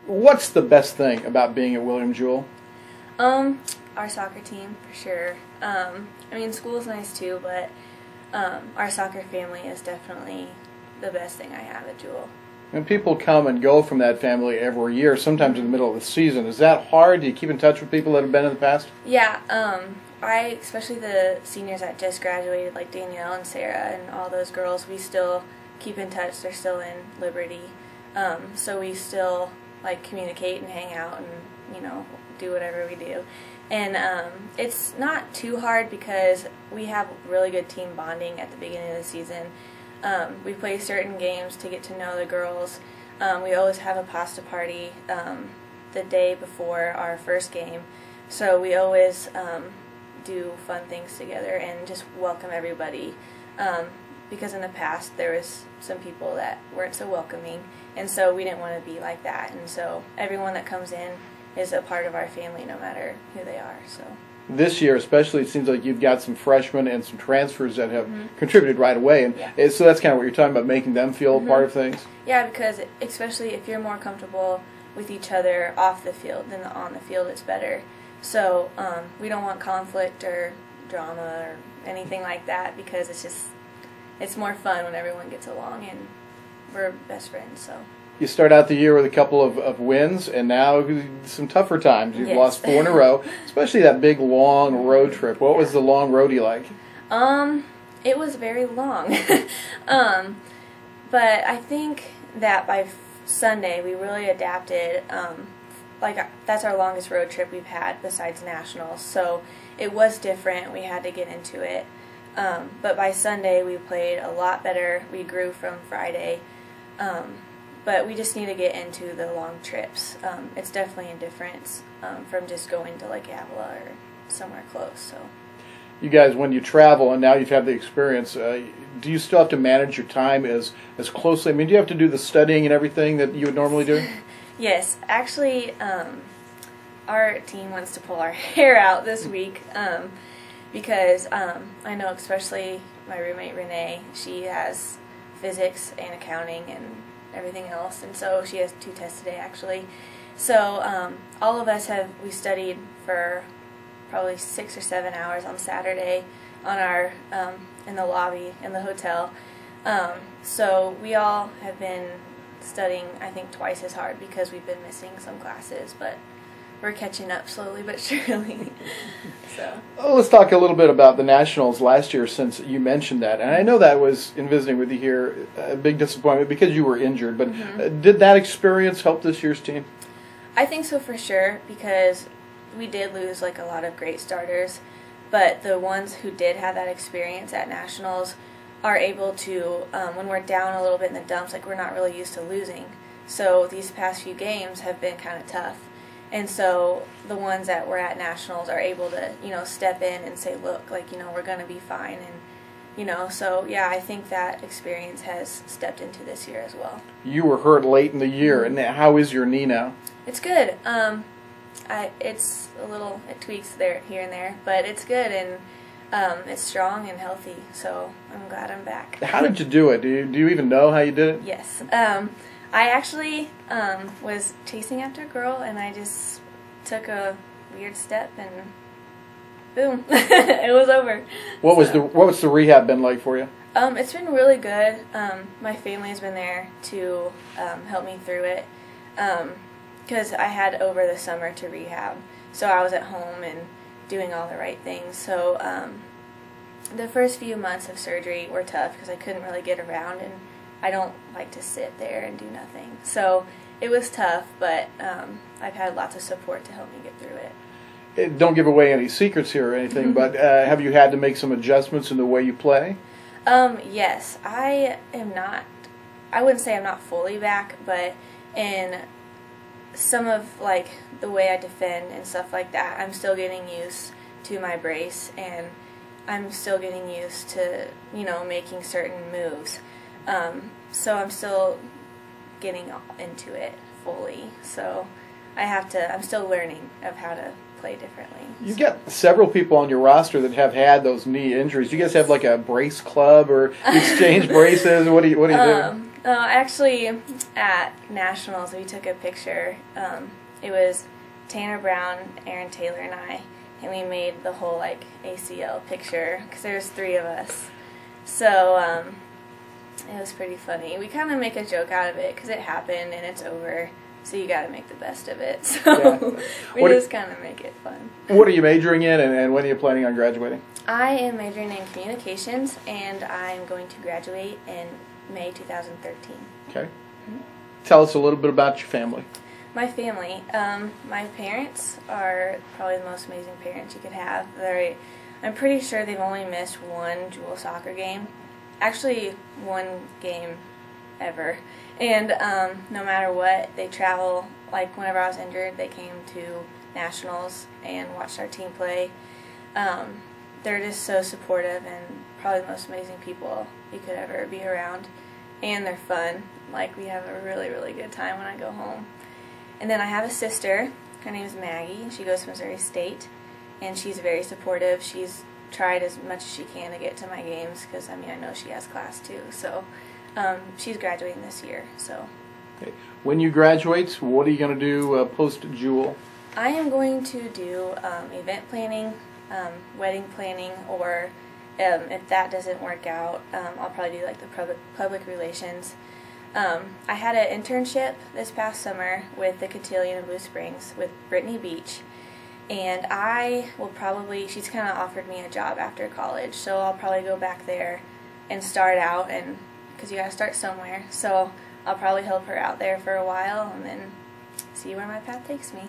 What's the best thing about being at William Jewell? Our soccer team, for sure. I mean, school's nice too, but our soccer family is definitely the best thing I have at Jewell. And people come and go from that family every year, sometimes in the middle of the season. Is that hard? Do you keep in touch with people that have been in the past? Yeah, especially the seniors that just graduated, like Danielle and Sarah and all those girls, we still keep in touch. They're still in Liberty. So we still, like, communicate and hang out and, you know, do whatever we do. And it's not too hard because we have really good team bonding at the beginning of the season. We play certain games to get to know the girls. We always have a pasta party the day before our first game. So we always do fun things together and just welcome everybody. Because in the past there was some people that weren't so welcoming, and so we didn't want to be like that. And so everyone that comes in is a part of our family no matter who they are. So this year especially, it seems like you've got some freshmen and some transfers that have contributed right away, and so that's kind of what you're talking about, making them feel part of things. Yeah, because especially if you're more comfortable with each other off the field than on the field, it's better. So we don't want conflict or drama or anything like that, because it's more fun when everyone gets along and we're best friends. So you start out the year with a couple of wins, and now some tougher times. You've lost 4 in a row, especially that big long road trip. What was the long roadie like? It was very long. But I think that by Sunday we really adapted. That's our longest road trip we've had besides nationals, so it was different. We had to get into it. But by Sunday we played a lot better. We grew from Friday. But we just need to get into the long trips. It's definitely a difference from just going to like Avila or somewhere close. So, you guys, when you travel and now you've had the experience, do you still have to manage your time as closely? I mean, do you have to do the studying and everything that you would normally do? Yes, actually, our team wants to pull our hair out this week because I know especially my roommate Renee, she has physics and accounting and everything else, and so she has 2 tests today actually. So all of us we studied for probably 6 or 7 hours on Saturday on our in the lobby in the hotel. So we all have been studying, I think, twice as hard because we've been missing some classes, but we're catching up slowly but surely. So. Oh, let's talk a little bit about the Nationals last year, since you mentioned that. And I know that was, in visiting with you here, a big disappointment because you were injured. But did that experience help this year's team? I think so, for sure, because we did lose like a lot of great starters. But the ones who did have that experience at Nationals are able to, when we're down a little bit in the dumps, like we're not really used to losing. So these past few games have been kind of tough. And so the ones that were at Nationals are able to, you know, step in and say, look, like, you know, we're going to be fine. And, you know, so, yeah, I think that experience has stepped into this year as well. You were hurt late in the year, and how is your knee now? It's good. It's a little, it tweaks there, here and there, but it's good, and it's strong and healthy, so I'm glad I'm back. How did you do it? Do you even know how you did it? Yes. I actually was chasing after a girl, and I just took a weird step, and boom, it was over. What's the rehab been like for you? It's been really good. My family's been there to help me through it, because I had over the summer to rehab, so I was at home and doing all the right things. So the first few months of surgery were tough because I couldn't really get around, and I don't like to sit there and do nothing. So it was tough, but I've had lots of support to help me get through it. Don't give away any secrets here or anything, but have you had to make some adjustments in the way you play? Yes. I wouldn't say I'm not fully back, but in some of like the way I defend and stuff like that, I'm still getting used to my brace, and I'm still getting used to, you know, making certain moves. So I'm still getting into it fully. So I'm still learning of how to play differently. You've got several people on your roster that have had those knee injuries. Do you guys have like a brace club or exchange braces? What do you do? Actually, at Nationals, we took a picture. It was Tanner Brown, Aaron Taylor, and I, and we made the whole like ACL picture because there's 3 of us. So it was pretty funny. We kind of make a joke out of it because it happened and it's over. So you got to make the best of it. So we just kind of make it fun. What are you majoring in, and when are you planning on graduating? I am majoring in communications, and I'm going to graduate in May 2013. Okay. Mm-hmm. Tell us a little bit about your family. My family. My parents are probably the most amazing parents you could have. I'm pretty sure they've only missed 1 Jewel soccer game. Actually, 1 game ever. And no matter what, they travel. Like whenever I was injured, they came to Nationals and watched our team play. They're just so supportive and probably the most amazing people you could ever be around. And they're fun. Like we have a really, really good time when I go home. And then I have a sister. Her name is Maggie. She goes to Missouri State. And she's very supportive. She's tried as much as she can to get to my games because, I mean, I know she has class too. So she's graduating this year. So. Okay. When you graduate, what are you going to do post-Jewel? I am going to do event planning, wedding planning, or if that doesn't work out, I'll probably do like the public relations. I had an internship this past summer with the Cotillion of Blue Springs with Brittany Beach, and she's kind of offered me a job after college, so I'll probably go back there and start out, and because you got to start somewhere, so I'll probably help her out there for a while and then see where my path takes me.